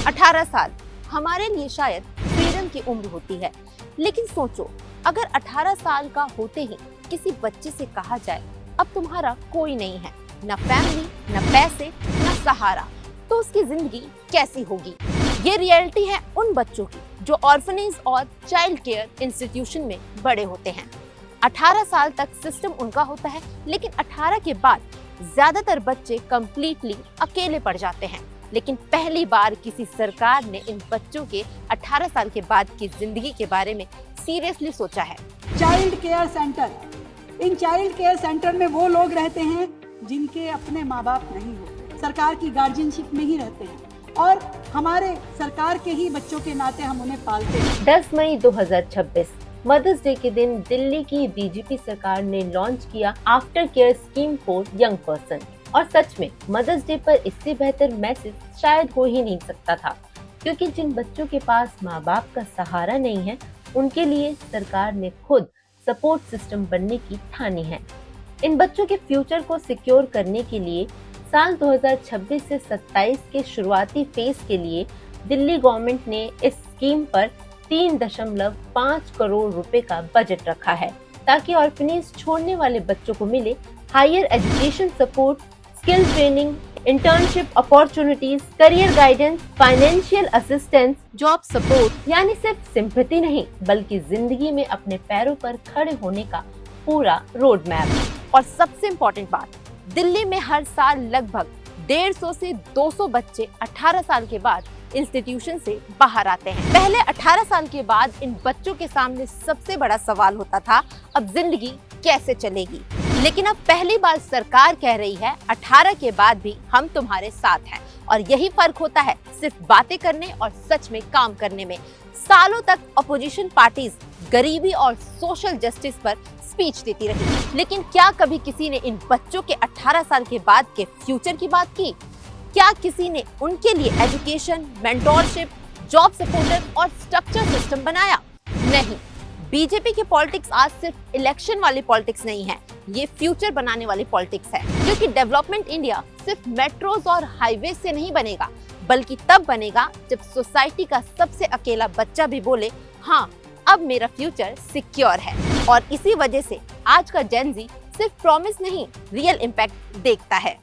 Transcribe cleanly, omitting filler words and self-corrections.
18 साल हमारे लिए शायद फ्रीडम की उम्र होती है, लेकिन सोचो अगर 18 साल का होते ही किसी बच्चे से कहा जाए अब तुम्हारा कोई नहीं है, न फैमिली, न पैसे, न सहारा, तो उसकी जिंदगी कैसी होगी। ये रियलिटी है उन बच्चों की जो ऑर्फनेज और चाइल्ड केयर इंस्टीट्यूशन में बड़े होते हैं। 18 साल तक सिस्टम उनका होता है, लेकिन 18 के बाद ज्यादातर बच्चे कंप्लीटली अकेले पड़ जाते हैं। लेकिन पहली बार किसी सरकार ने इन बच्चों के 18 साल के बाद की जिंदगी के बारे में सीरियसली सोचा है। Child care centre, in child care centre में वो लोग रहते हैं जिनके अपने माँ बाप नहीं होते, सरकार की गार्जियनशिप में ही रहते हैं और हमारे सरकार के ही बच्चों के नाते हम उन्हें पालते हैं। 10 मई 2026 मदर्स डे के दिन दिल्ली की बीजेपी सरकार ने लॉन्च किया after care scheme for young person. और सच में मदर्स डे पर इससे बेहतर मैसेज शायद हो ही नहीं सकता था, क्योंकि जिन बच्चों के पास माँ बाप का सहारा नहीं है उनके लिए सरकार ने खुद सपोर्ट सिस्टम बनने की ठानी है। इन बच्चों के फ्यूचर को सिक्योर करने के लिए साल 2026 से 27 के शुरुआती फेज के लिए दिल्ली गवर्नमेंट ने इस स्कीम पर 3.5 करोड़ रुपए का बजट रखा है, ताकि ऑर्फनेज छोड़ने वाले बच्चों को मिले higher education support, skill training, internship opportunities, career guidance, financial assistance, job support, यानी सिर्फ सिंपैथी नहीं बल्कि जिंदगी में अपने पैरों पर खड़े होने का पूरा रोड मैप। और सबसे इम्पोर्टेंट बात, दिल्ली में हर साल लगभग 150 से 200 बच्चे 18 साल के बाद इंस्टीट्यूशन से बाहर आते हैं। पहले 18 साल के बाद इन बच्चों के सामने सबसे बड़ा सवाल होता था अब जिंदगी कैसे चलेगी, लेकिन अब पहली बार सरकार कह रही है 18 के बाद भी हम तुम्हारे साथ हैं। और यही फर्क होता है सिर्फ बातें करने और सच में काम करने में। सालों तक अपोजिशन पार्टीज गरीबी और सोशल जस्टिस पर स्पीच देती रही, लेकिन क्या कभी किसी ने इन बच्चों के 18 साल के बाद के फ्यूचर की बात की? क्या किसी ने उनके लिए एजुकेशन, मेंटोरशिप, जॉब सपोर्टर और स्ट्रक्चर सिस्टम बनाया? नहीं। बीजेपी की पॉलिटिक्स आज सिर्फ इलेक्शन वाली पॉलिटिक्स नहीं है, ये फ्यूचर बनाने वाली पॉलिटिक्स है। क्योंकि डेवलपमेंट इंडिया सिर्फ मेट्रोज और हाईवे से नहीं बनेगा, बल्कि तब बनेगा जब सोसाइटी का सबसे अकेला बच्चा भी बोले हाँ अब मेरा फ्यूचर सिक्योर है। और इसी वजह से आज का जेन ज़ी सिर्फ प्रॉमिस नहीं, रियल इम्पैक्ट देखता है।